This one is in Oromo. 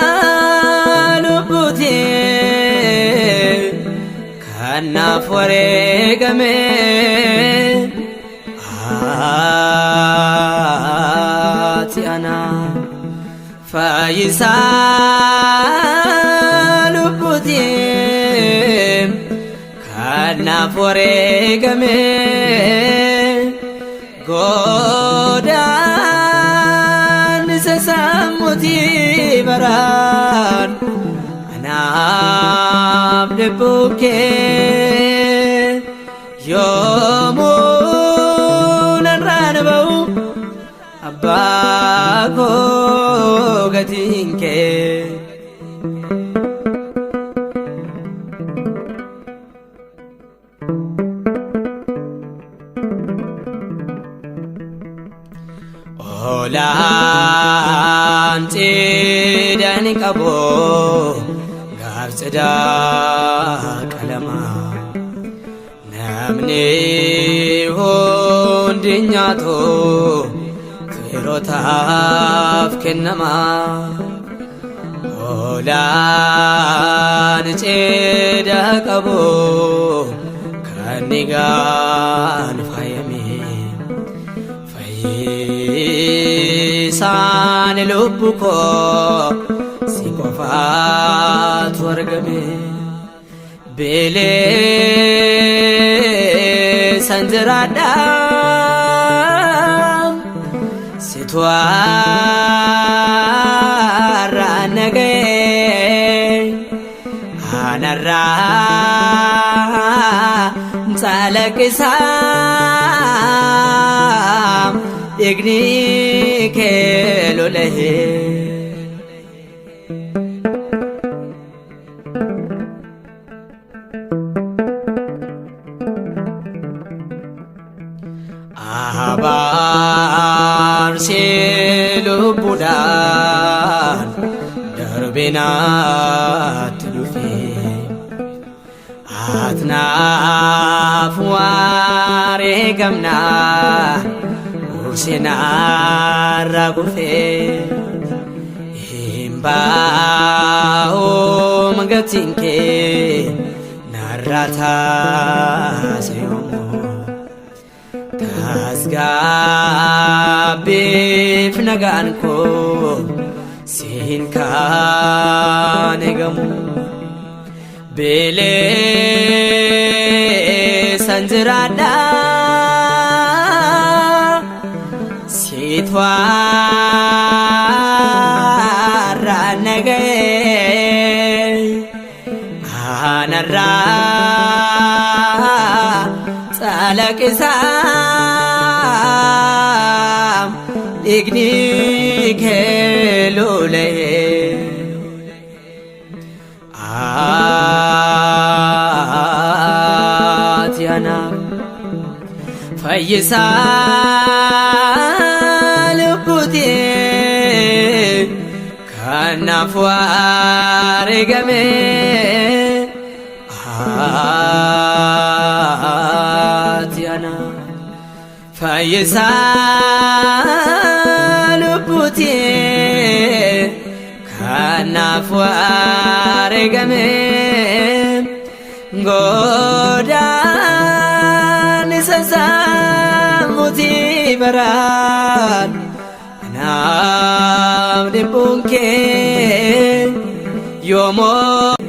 فيسال بوتي كان فريق من أنا فيسال بوتي كان فريق من سسامتي بران أنا بدبوك يومون الرانبو أباكو قتينك Olaan cidani qabu gaaf cidaa qalama namni hundi nyaatu firootaaf kennama. Olaan cidaa qabu kan nigaan faayame San lubuko sikofat wargame bele sanjrada sitwara nage anarra salakisa Igni kelo lehe Abar selu budan darbinat lufi atnaf ware gamna Sinara gufe himbao magatinke narata seyomo tasgabe fnaganko sinka negamu bele sanjrada Itwara nage anarra salakisam igni kelule atiana fayisa Kana fuare game Atiana Fayisal puti Kana fuare game Godan sasamuti baran Nam de bunke yomo